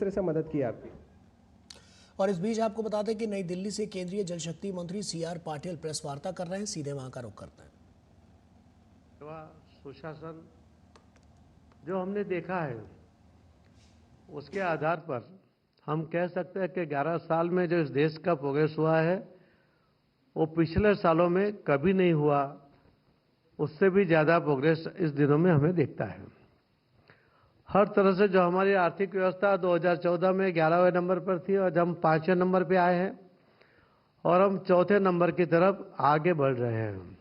तरह से मदद की आपकी। और इस बीच आपको बता दें कि नई दिल्ली से केंद्रीय जल शक्ति मंत्री सीआर पाटिल प्रेस वार्ता कर रहे हैं। सीधे वहां का रुख करते हैं। सुशासन जो हमने देखा है उसके आधार पर हम कह सकते हैं कि 11 साल में जो इस देश का प्रोग्रेस हुआ है वो पिछले सालों में कभी नहीं हुआ, उससे भी ज़्यादा प्रोग्रेस इस दिनों में हमें दिखता है। हर तरह से जो हमारी आर्थिक व्यवस्था 2014 में 11वें नंबर पर थी और हम 5वें नंबर पे आए हैं और हम चौथे नंबर की तरफ आगे बढ़ रहे हैं।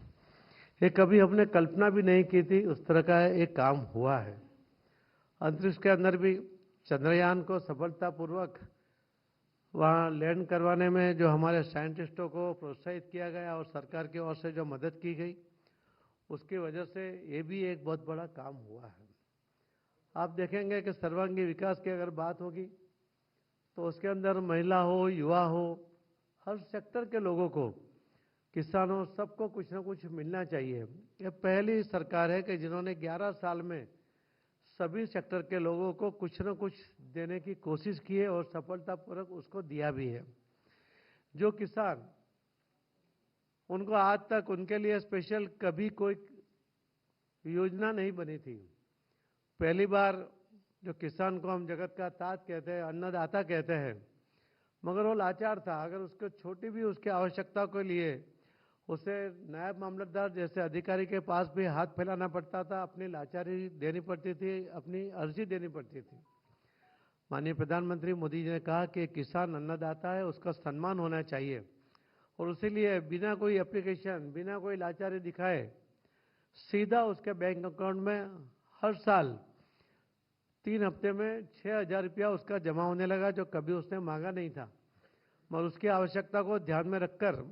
ये कभी हमने कल्पना भी नहीं की थी, उस तरह का एक काम हुआ है। अंतरिक्ष के अंदर भी चंद्रयान को सफलतापूर्वक वहाँ लैंड करवाने में जो हमारे साइंटिस्टों को प्रोत्साहित किया गया और सरकार की ओर से जो मदद की गई, उसकी वजह से ये भी एक बहुत बड़ा काम हुआ है। आप देखेंगे कि सर्वांगीण विकास की अगर बात होगी तो उसके अंदर महिला हो, युवा हो, हर सेक्टर के लोगों को, किसानों, सबको कुछ ना कुछ मिलना चाहिए। ये पहली सरकार है कि जिन्होंने 11 साल में सभी सेक्टर के लोगों को कुछ ना कुछ देने की कोशिश की है और सफलतापूर्वक उसको दिया भी है। जो किसान, उनको आज तक उनके लिए स्पेशल कभी कोई योजना नहीं बनी थी। पहली बार जो किसान को हम जगत का ताज कहते हैं, अन्नदाता कहते हैं, मगर वो लाचार था। अगर उसको छोटी भी उसकी आवश्यकता के लिए उसे नायब मामलतदार जैसे अधिकारी के पास भी हाथ फैलाना पड़ता था, अपनी लाचारी देनी पड़ती थी, अपनी अर्जी देनी पड़ती थी। माननीय प्रधानमंत्री मोदी जी ने कहा कि किसान अन्नदाता है, उसका सम्मान होना चाहिए और इसीलिए बिना कोई एप्लीकेशन, बिना कोई लाचारी दिखाए सीधा उसके बैंक अकाउंट में हर साल 3 हफ्ते में 6,000 रुपया उसका जमा होने लगा, जो कभी उसने मांगा नहीं था। मगर उसकी आवश्यकता को ध्यान में रखकर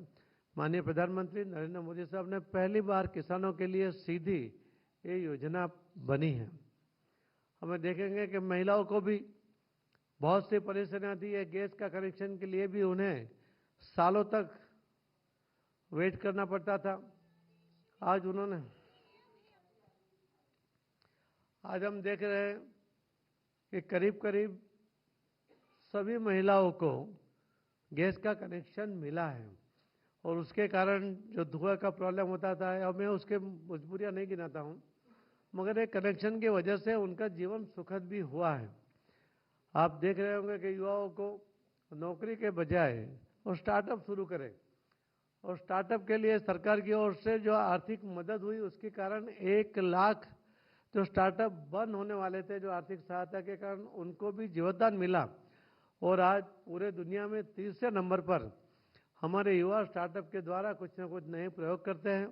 माननीय प्रधानमंत्री नरेंद्र मोदी साहब ने पहली बार किसानों के लिए सीधी ये योजना बनी है। हमें देखेंगे कि महिलाओं को भी बहुत सी परेशानियां थी। है गैस का कनेक्शन के लिए भी उन्हें सालों तक वेट करना पड़ता था। आज हम देख रहे हैं कि करीब करीब सभी महिलाओं को गैस का कनेक्शन मिला है और उसके कारण जो धुआं का प्रॉब्लम होता था, और मैं उसके मजबूरियां नहीं गिनाता हूं, मगर एक कनेक्शन की वजह से उनका जीवन सुखद भी हुआ है। आप देख रहे होंगे कि युवाओं को नौकरी के बजाय वो स्टार्टअप शुरू करें, और स्टार्टअप के लिए सरकार की ओर से जो आर्थिक मदद हुई उसके कारण 1 लाख जो स्टार्टअप बंद होने वाले थे, जो आर्थिक सहायता के कारण, उनको भी जीवनदान मिला और आज पूरे दुनिया में तीसरे नंबर पर हमारे युवा स्टार्टअप के द्वारा कुछ ना कुछ नए प्रयोग करते हैं।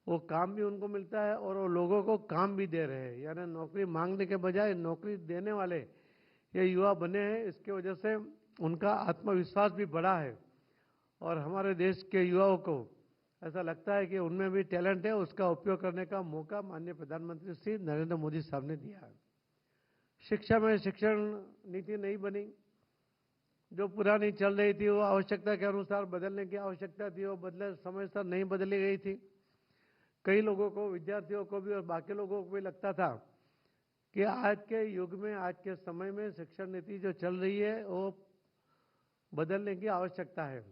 वो काम भी उनको मिलता है और वो लोगों को काम भी दे रहे हैं, यानी नौकरी मांगने के बजाय नौकरी देने वाले ये युवा बने हैं। इसके वजह से उनका आत्मविश्वास भी बढ़ा है और हमारे देश के युवाओं को ऐसा लगता है कि उनमें भी टैलेंट है, उसका उपयोग करने का मौका माननीय प्रधानमंत्री श्री नरेंद्र मोदी साहब ने दिया है। शिक्षा में शिक्षण नीति नहीं बनी, जो पुरानी चल रही थी वो आवश्यकता के अनुसार बदलने की आवश्यकता थी, वो बदले समय से नहीं बदली गई थी। कई लोगों को, विद्यार्थियों को भी और बाकी लोगों को भी लगता था कि आज के युग में, आज के समय में शिक्षण नीति जो चल रही है वो बदलने की आवश्यकता है।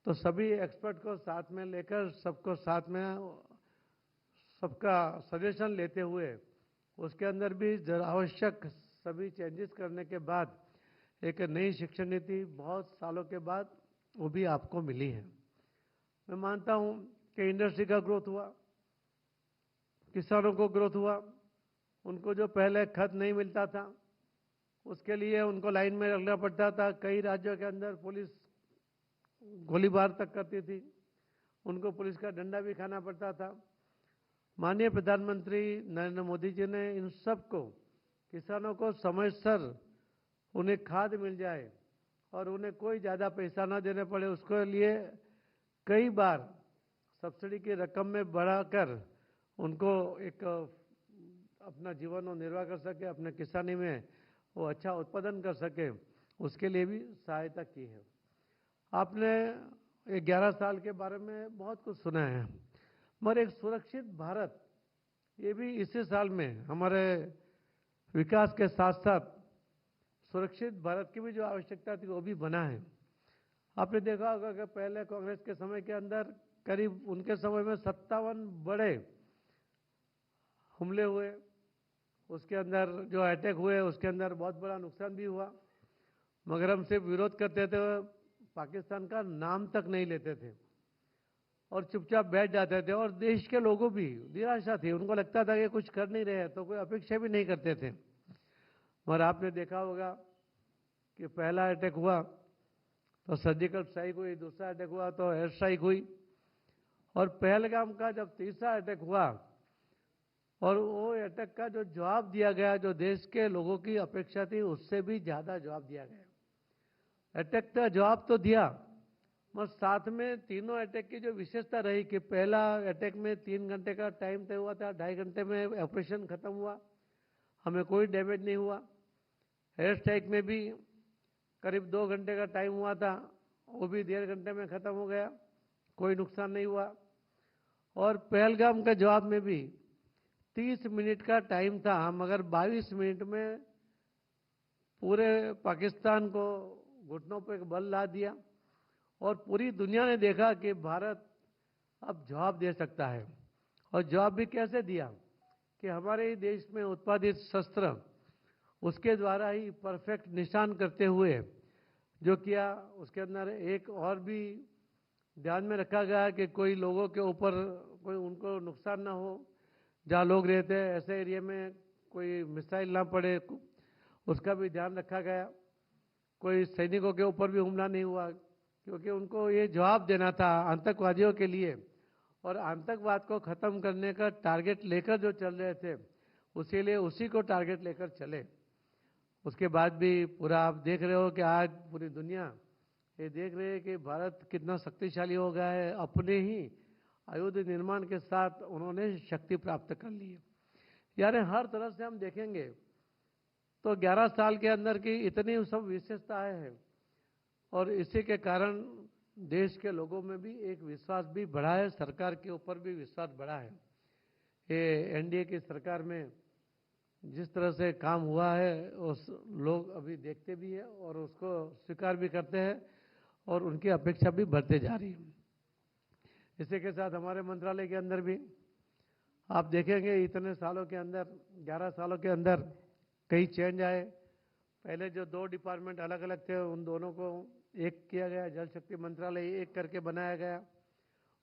तो सभी एक्सपर्ट को साथ में लेकर, सबको साथ में, सबका सजेशन लेते हुए उसके अंदर भी आवश्यक सभी चेंजेस करने के बाद एक नई शिक्षण नीति बहुत सालों के बाद वो भी आपको मिली है। मैं मानता हूं कि इंडस्ट्री का ग्रोथ हुआ, किसानों को ग्रोथ हुआ। उनको जो पहले खत नहीं मिलता था उसके लिए उनको लाइन में लगना पड़ता था, कई राज्यों के अंदर पुलिस गोलीबार तक करती थी, उनको पुलिस का डंडा भी खाना पड़ता था। माननीय प्रधानमंत्री नरेंद्र मोदी जी ने इन सबको, किसानों को समयसर उन्हें खाद मिल जाए और उन्हें कोई ज़्यादा पैसा ना देने पड़े, उसके लिए कई बार सब्सिडी की रकम में बढ़ाकर उनको एक अपना जीवन निर्वाह कर सके, अपने किसानी में वो अच्छा उत्पादन कर सके, उसके लिए भी सहायता की है। आपने 11 साल के बारे में बहुत कुछ सुना है, मगर एक सुरक्षित भारत ये भी इसी साल में हमारे विकास के साथ साथ सुरक्षित भारत की भी जो आवश्यकता थी वो भी बना है। आपने देखा होगा कि पहले कांग्रेस के समय के अंदर करीब उनके समय में 57 बड़े हमले हुए, उसके अंदर जो अटैक हुए उसके अंदर बहुत बड़ा नुकसान भी हुआ, मगर हम सिर्फ विरोध करते थे, पाकिस्तान का नाम तक नहीं लेते थे और चुपचाप बैठ जाते थे। और देश के लोगों भी निराशा थी, उनको लगता था कि कुछ कर नहीं रहे तो कोई अपेक्षा भी नहीं करते थे। मगर आपने देखा होगा कि पहला अटैक हुआ तो सर्जिकल स्ट्राइक हुई, दूसरा अटैक हुआ तो एयर स्ट्राइक हुई, और पहलगाम का जब तीसरा अटैक हुआ और वो अटैक का जो जवाब दिया गया, जो देश के लोगों की अपेक्षा थी उससे भी ज्यादा जवाब दिया गया। अटैक का जवाब तो दिया, मगर साथ में तीनों अटैक की जो विशेषता रही कि पहला अटैक में 3 घंटे का टाइम तय हुआ था, 2.5 घंटे में ऑपरेशन खत्म हुआ, हमें कोई डैमेज नहीं हुआ। एयर स्ट्राइक में भी करीब 2 घंटे का टाइम हुआ था, वो भी 1.5 घंटे में खत्म हो गया, कोई नुकसान नहीं हुआ। और पहलगाम के जवाब में भी 30 मिनट का टाइम था, मगर 22 मिनट में पूरे पाकिस्तान को घुटनों पर बल ला दिया और पूरी दुनिया ने देखा कि भारत अब जवाब दे सकता है। और जवाब भी कैसे दिया कि हमारे ही देश में उत्पादित शस्त्र उसके द्वारा ही परफेक्ट निशान करते हुए जो किया। उसके अंदर एक और भी ध्यान में रखा गया कि कोई लोगों के ऊपर कोई उनको नुकसान ना हो, जहाँ लोग रहते हैं ऐसे एरिया में कोई मिसाइल ना पड़े, उसका भी ध्यान रखा गया। कोई सैनिकों के ऊपर भी हमला नहीं हुआ, क्योंकि उनको ये जवाब देना था आतंकवादियों के लिए, और आतंकवाद को खत्म करने का टारगेट लेकर जो चल रहे थे उसी लिए उसी को टारगेट लेकर चले। उसके बाद भी पूरा आप देख रहे हो कि आज पूरी दुनिया ये देख रहे है कि भारत कितना शक्तिशाली हो गया है, अपने ही आयुध निर्माण के साथ उन्होंने शक्ति प्राप्त कर ली है। यानी हर तरफ से हम देखेंगे तो 11 साल के अंदर की इतनी सब विशेषताएं हैं, और इसी के कारण देश के लोगों में भी एक विश्वास भी बढ़ा है, सरकार के ऊपर भी विश्वास बढ़ा है। ये एनडीए की सरकार में जिस तरह से काम हुआ है उस लोग अभी देखते भी है और उसको स्वीकार भी करते हैं, और उनकी अपेक्षा भी बढ़ते जा रही है। इसी के साथ हमारे मंत्रालय के अंदर भी आप देखेंगे इतने सालों के अंदर, 11 सालों के अंदर कई चेंज आए। पहले जो 2 डिपार्टमेंट अलग अलग थे उन दोनों को एक किया गया, जल शक्ति मंत्रालय एक करके बनाया गया।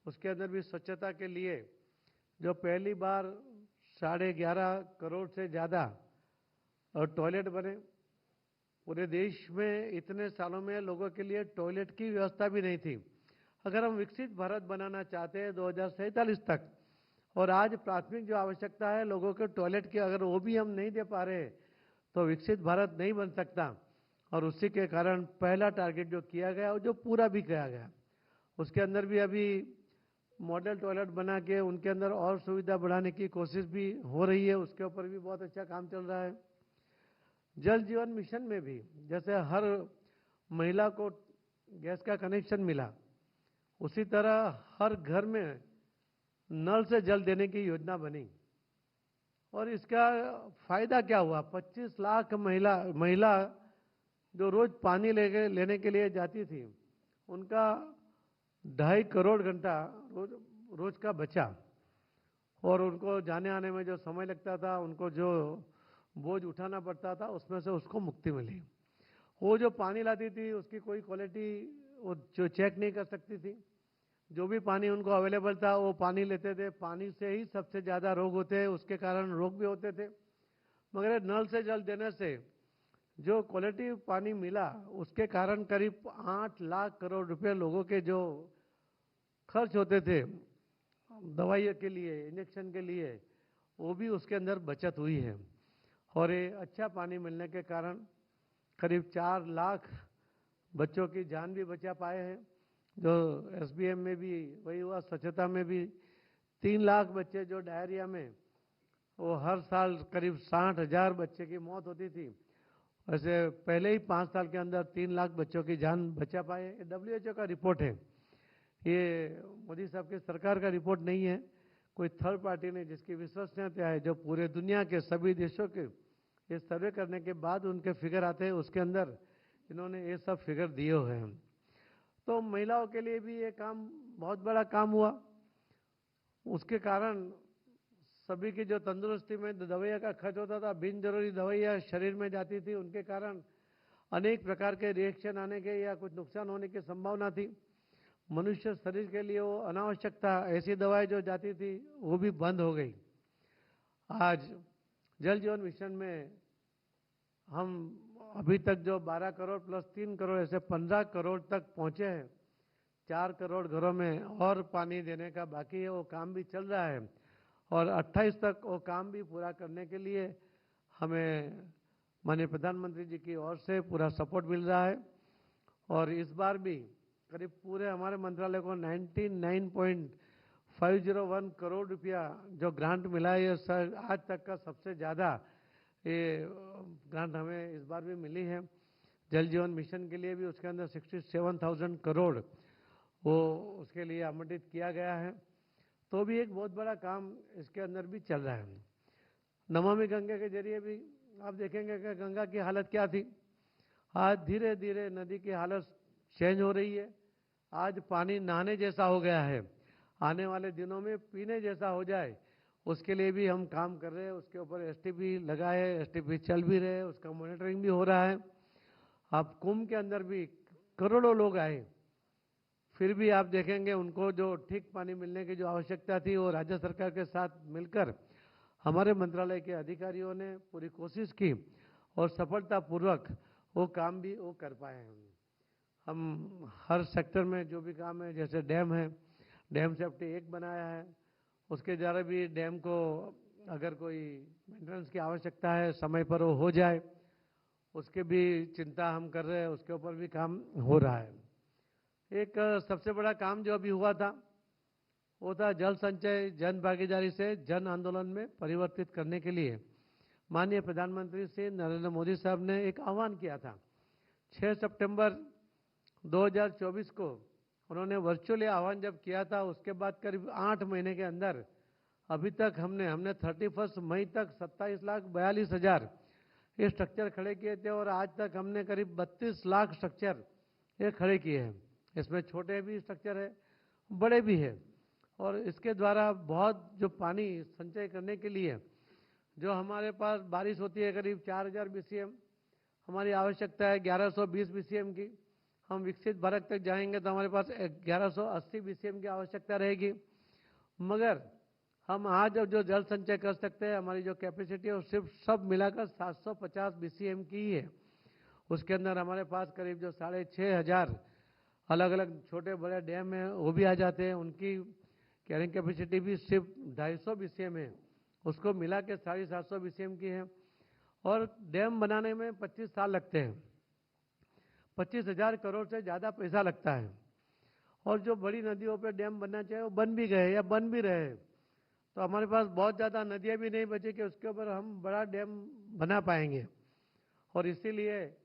उसके अंदर भी स्वच्छता के लिए जो पहली बार 11.5 करोड़ से ज़्यादा और टॉयलेट बने। पूरे देश में इतने सालों में लोगों के लिए टॉयलेट की व्यवस्था भी नहीं थी। अगर हम विकसित भारत बनाना चाहते हैं 2047 तक, और आज प्राथमिक जो आवश्यकता है लोगों के टॉयलेट की, अगर वो भी हम नहीं दे पा रहे तो विकसित भारत नहीं बन सकता। और उसी के कारण पहला टारगेट जो किया गया वो जो पूरा भी किया गया। उसके अंदर भी अभी मॉडल टॉयलेट बना के उनके अंदर और सुविधा बढ़ाने की कोशिश भी हो रही है, उसके ऊपर भी बहुत अच्छा काम चल रहा है। जल जीवन मिशन में भी जैसे हर महिला को गैस का कनेक्शन मिला, उसी तरह हर घर में नल से जल देने की योजना बनी। और इसका फायदा क्या हुआ, 25 लाख महिला जो रोज पानी लेने के लिए जाती थी, उनका 2.5 करोड़ घंटा रोज का बचा, और उनको जाने आने में जो समय लगता था, उनको जो बोझ उठाना पड़ता था, उसमें से उसको मुक्ति मिली। वो जो पानी लाती थी उसकी कोई क्वालिटी वो जो चेक नहीं कर सकती थी, जो भी पानी उनको अवेलेबल था वो पानी लेते थे। पानी से ही सबसे ज़्यादा रोग होते हैं, उसके कारण रोग भी होते थे। मगर नल से जल देने से जो क्वालिटी पानी मिला, उसके कारण करीब 8 लाख करोड़ रुपए लोगों के जो खर्च होते थे दवाइयों के लिए, इंजेक्शन के लिए, वो भी उसके अंदर बचत हुई है। और ये अच्छा पानी मिलने के कारण करीब 4 लाख बच्चों की जान भी बचा पाए हैं। जो एसबीएम में भी वही हुआ, स्वच्छता में भी 3 लाख बच्चे जो डायरिया में, वो हर साल करीब 60,000 बच्चे की मौत होती थी, वैसे पहले ही 5 साल के अंदर 3 लाख बच्चों की जान बचा पाए। WHO का रिपोर्ट है, ये मोदी साहब की सरकार का रिपोर्ट नहीं है, कोई थर्ड पार्टी ने जिसकी विश्वसनीयता है, जो पूरे दुनिया के सभी देशों के ये सर्वे करने के बाद उनके फिगर आते हैं, उसके अंदर इन्होंने ये सब फिगर दिए हुए हैं। तो महिलाओं के लिए भी ये काम बहुत बड़ा काम हुआ। उसके कारण सभी की जो तंदुरुस्ती में दवाइयाँ का खर्च होता था, बिन जरूरी दवाइयाँ शरीर में जाती थी, उनके कारण अनेक प्रकार के रिएक्शन आने के या कुछ नुकसान होने की संभावना थी। मनुष्य शरीर के लिए वो अनावश्यक था, ऐसी दवाएं जो जाती थी वो भी बंद हो गई। आज जल जीवन मिशन में हम अभी तक जो 12 करोड़ प्लस 3 करोड़ ऐसे 15 करोड़ तक पहुंचे हैं। 4 करोड़ घरों में और पानी देने का बाकी है, वो काम भी चल रहा है और 28 तक वो काम भी पूरा करने के लिए हमें माननीय प्रधानमंत्री जी की ओर से पूरा सपोर्ट मिल रहा है। और इस बार भी करीब पूरे हमारे मंत्रालय को 99.501 करोड़ रुपया जो ग्रांट मिला है, ये आज तक का सबसे ज़्यादा ये ग्रांट हमें इस बार भी मिली है। जल जीवन मिशन के लिए भी उसके अंदर 67,000 करोड़ वो उसके लिए आवंटित किया गया है। तो भी एक बहुत बड़ा काम इसके अंदर भी चल रहा है। नमामि गंगा के जरिए भी आप देखेंगे कि गंगा की हालत क्या थी। आज धीरे धीरे नदी की हालत चेंज हो रही है। आज पानी नहाने जैसा हो गया है, आने वाले दिनों में पीने जैसा हो जाए उसके लिए भी हम काम कर रहे हैं। उसके ऊपर एसटीपी लगाए है, एसटीपी चल भी रहे हैं, उसका मॉनिटरिंग भी हो रहा है। आप कुंभ के अंदर भी करोड़ों लोग आए, फिर भी आप देखेंगे उनको जो ठीक पानी मिलने की जो आवश्यकता थी वो राज्य सरकार के साथ मिलकर हमारे मंत्रालय के अधिकारियों ने पूरी कोशिश की और सफलतापूर्वक वो काम भी वो कर पाए हैं। हम हर सेक्टर में जो भी काम है, जैसे डैम है, डैम सेफ्टी एक बनाया है, उसके द्वारा भी डैम को अगर कोई मेंटेनेंस की आवश्यकता है समय पर वो हो जाए, उसके भी चिंता हम कर रहे हैं, उसके ऊपर भी काम हो रहा है। एक सबसे बड़ा काम जो अभी हुआ था वो था जल संचय जन भागीदारी से जन आंदोलन में परिवर्तित करने के लिए माननीय प्रधानमंत्री श्री नरेंद्र मोदी साहब ने एक आह्वान किया था। 6 सितंबर 2024 को उन्होंने वर्चुअली आह्वान जब किया था, उसके बाद करीब 8 महीने के अंदर अभी तक हमने 31 मई तक 27,42,000 ये स्ट्रक्चर खड़े किए थे और आज तक हमने करीब 32 लाख स्ट्रक्चर ये खड़े किए हैं। इसमें छोटे भी स्ट्रक्चर है, बड़े भी है। और इसके द्वारा बहुत जो पानी संचय करने के लिए जो हमारे पास बारिश होती है करीब 4,000 बीसीएम, हमारी आवश्यकता है 1120 बीसीएम की। हम विकसित भारत तक जाएंगे तो हमारे पास 1180 बीसीएम की आवश्यकता रहेगी। मगर हम आज जो जल संचय कर सकते हैं, हमारी जो कैपेसिटी है वो सिर्फ सब मिलाकर 750 बीसीएम की ही है। उसके अंदर हमारे पास करीब जो 6,500 अलग अलग छोटे बड़े डैम हैं वो भी आ जाते हैं, उनकी कैरिंग कैपेसिटी भी सिर्फ 250 बीसीएम है, उसको मिला के 750 बीसीएम की है। और डैम बनाने में 25 साल लगते हैं, 25,000 करोड़ से ज़्यादा पैसा लगता है। और जो बड़ी नदियों पे डैम बनना चाहिए वो बन भी गए या बन भी रहे हैं। तो हमारे पास बहुत ज़्यादा नदियाँ भी नहीं बची कि उसके ऊपर हम बड़ा डैम बना पाएंगे। और इसीलिए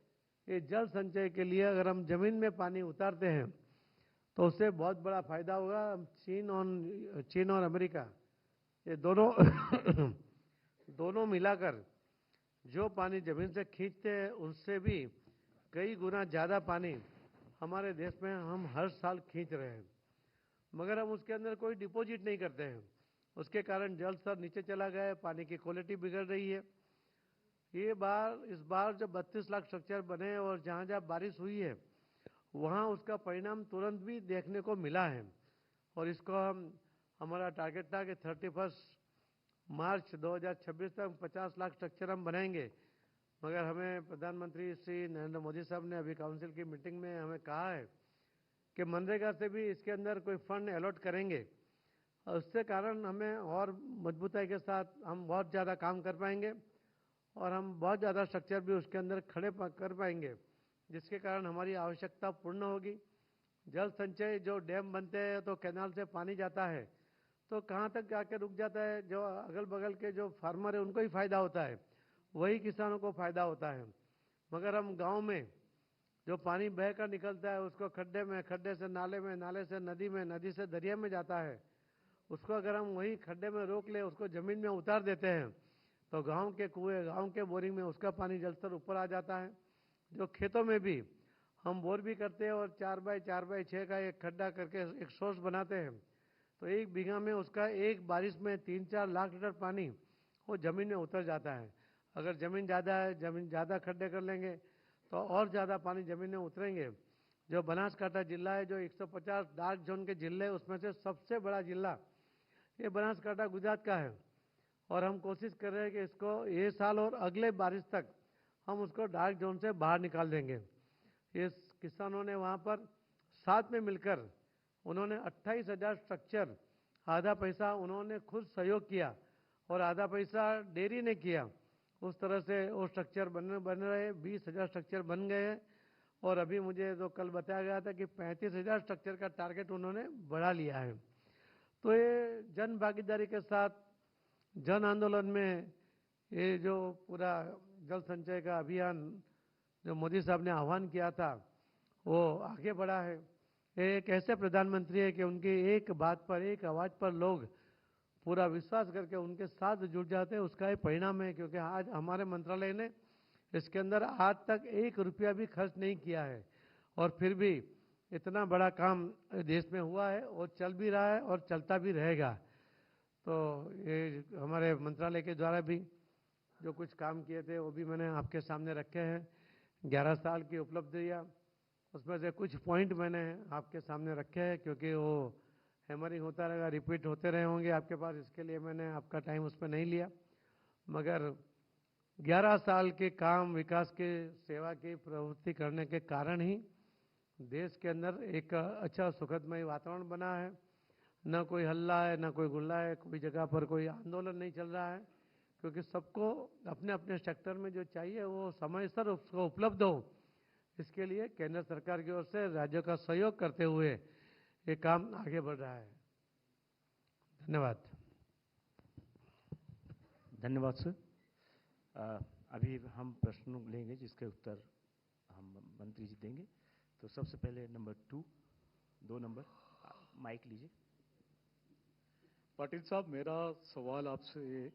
ये जल संचय के लिए अगर हम जमीन में पानी उतारते हैं तो उससे बहुत बड़ा फायदा होगा। चीन और अमेरिका ये दोनों दोनों मिलाकर जो पानी जमीन से खींचते हैं उससे भी कई गुना ज़्यादा पानी हमारे देश में हम हर साल खींच रहे हैं, मगर हम उसके अंदर कोई डिपॉजिट नहीं करते हैं। उसके कारण जल स्तर नीचे चला गया है, पानी की क्वालिटी बिगड़ रही है। इस बार जो 32 लाख स्ट्रक्चर बने और जहाँ जहाँ बारिश हुई है वहाँ उसका परिणाम तुरंत भी देखने को मिला है। और इसको हमारा टारगेट था कि 31 मार्च 2026 तक 50 लाख स्ट्रक्चर हम बनाएंगे, मगर हमें प्रधानमंत्री श्री नरेंद्र मोदी साहब ने अभी काउंसिल की मीटिंग में हमें कहा है कि मनरेगा से भी इसके अंदर कोई फंड अलॉट करेंगे। उसके कारण हमें और मजबूताई के साथ हम बहुत ज़्यादा काम कर पाएंगे और हम बहुत ज़्यादा स्ट्रक्चर भी उसके अंदर खड़े कर पाएंगे, जिसके कारण हमारी आवश्यकता पूर्ण होगी। जल संचय जो डैम बनते हैं तो कैनाल से पानी जाता है तो कहाँ तक जाके रुक जाता है, जो अगल बगल के जो फार्मर है उनको ही फायदा होता है, वही किसानों को फायदा होता है। मगर हम गांव में जो पानी बह कर निकलता है उसको खड्डे में, खड्डे से नाले में, नाले से नदी में, नदी से दरिया में जाता है, उसको अगर हम वही खड्डे में रोक ले, उसको जमीन में उतार देते हैं तो गांव के कुएं, गांव के बोरिंग में उसका पानी जलस्तर ऊपर आ जाता है। जो खेतों में भी हम बोर भी करते हैं और 4x4x6 का एक खड्डा करके एक सोर्स बनाते हैं, तो 1 बीघा में उसका एक बारिश में 3-4 लाख लीटर पानी वो ज़मीन में उतर जाता है। अगर ज़मीन ज़्यादा है, ज़मीन ज़्यादा खड्डे कर लेंगे तो और ज़्यादा पानी ज़मीन में उतरेंगे। जो बनासकांठा जिला है, जो 150 डार्क जोन के जिले, उसमें से सबसे बड़ा जिला ये बनासकांठा गुजरात का है। और हम कोशिश कर रहे हैं कि इसको ये साल और अगले बारिश तक हम उसको डार्क जोन से बाहर निकाल देंगे। इस किसानों ने वहाँ पर साथ में मिलकर उन्होंने 28,000 स्ट्रक्चर, आधा पैसा उन्होंने खुद सहयोग किया और आधा पैसा डेयरी ने किया। उस तरह से वो स्ट्रक्चर बन रहे, 20,000 स्ट्रक्चर बन गए हैं। और अभी मुझे तो कल बताया गया था कि 35,000 स्ट्रक्चर का टारगेट उन्होंने बढ़ा लिया है। तो ये जन भागीदारी के साथ जन आंदोलन में ये जो पूरा जल संचय का अभियान जो मोदी साहब ने आह्वान किया था वो आगे बढ़ा है। ये एक ऐसे प्रधानमंत्री है कि उनकी एक बात पर, एक आवाज़ पर लोग पूरा विश्वास करके उनके साथ जुड़ जाते हैं। उसका ही परिणाम है, क्योंकि आज हमारे मंत्रालय ने इसके अंदर आज तक 1 रुपया भी खर्च नहीं किया है और फिर भी इतना बड़ा काम देश में हुआ है और चल भी रहा है और चलता भी रहेगा। तो ये हमारे मंत्रालय के द्वारा भी जो कुछ काम किए थे वो भी मैंने आपके सामने रखे हैं। 11 साल की उपलब्धियाँ, उसमें से कुछ पॉइंट मैंने आपके सामने रखे हैं, क्योंकि वो हैमरिंग होता रहेगा, रिपीट होते रहे होंगे आपके पास, इसके लिए मैंने आपका टाइम उस पर नहीं लिया। मगर 11 साल के काम, विकास के, सेवा की प्रवृत्ति करने के कारण ही देश के अंदर एक अच्छा सुखदमय वातावरण बना है। न कोई हल्ला है, न कोई गुल्ला है, कोई जगह पर कोई आंदोलन नहीं चल रहा है, क्योंकि सबको अपने अपने सेक्टर में जो चाहिए वो समय सर उसको उपलब्ध हो। इसके लिए केंद्र सरकार की ओर से राज्यों का सहयोग करते हुए ये काम आगे बढ़ रहा है। धन्यवाद। धन्यवाद सर। अभी हम प्रश्न लेंगे जिसके उत्तर हम मंत्री जी देंगे। तो सबसे पहले नंबर 2 नंबर, माइक लीजिए। पाटिल साहब, मेरा सवाल आपसे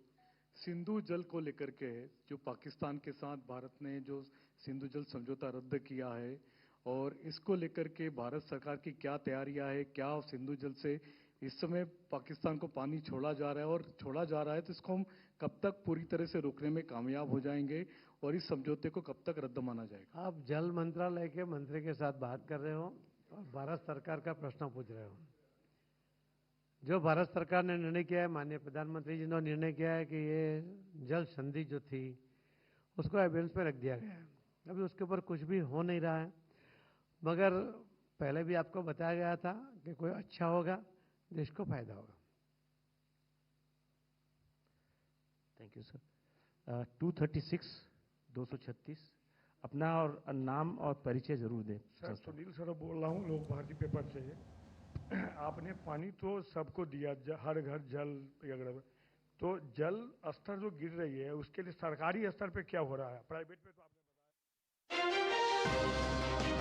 सिंधु जल को लेकर के है। जो पाकिस्तान के साथ भारत ने जो सिंधु जल समझौता रद्द किया है, और इसको लेकर के भारत सरकार की क्या तैयारियां है? क्या सिंधु जल से इस समय पाकिस्तान को पानी छोड़ा जा रहा है, और छोड़ा जा रहा है तो इसको हम कब तक पूरी तरह से रोकने में कामयाब हो जाएंगे, और इस समझौते को कब तक रद्द माना जाएगा? आप जल मंत्रालय के मंत्री के साथ बात कर रहे हो और भारत सरकार का प्रश्न पूछ रहे हो। जो भारत सरकार ने निर्णय किया है, माननीय प्रधानमंत्री जी ने निर्णय किया है कि ये जल संधि जो थी उसको एविडेंस में रख दिया गया है। अभी उसके ऊपर कुछ भी हो नहीं रहा है, मगर पहले भी आपको बताया गया था कि कोई अच्छा होगा, देश को फायदा होगा। Thank you sir. 236 अपना और नाम और परिचय जरूर दें। सर सुनील सर बोल रहा हूँ, लोक भारती पेपर से। आपने पानी तो सबको दिया, हर घर जल वगैरह, तो जल स्तर जो गिर रही है उसके लिए सरकारी स्तर पे क्या हो रहा है? प्राइवेट पे तो आपने बताया।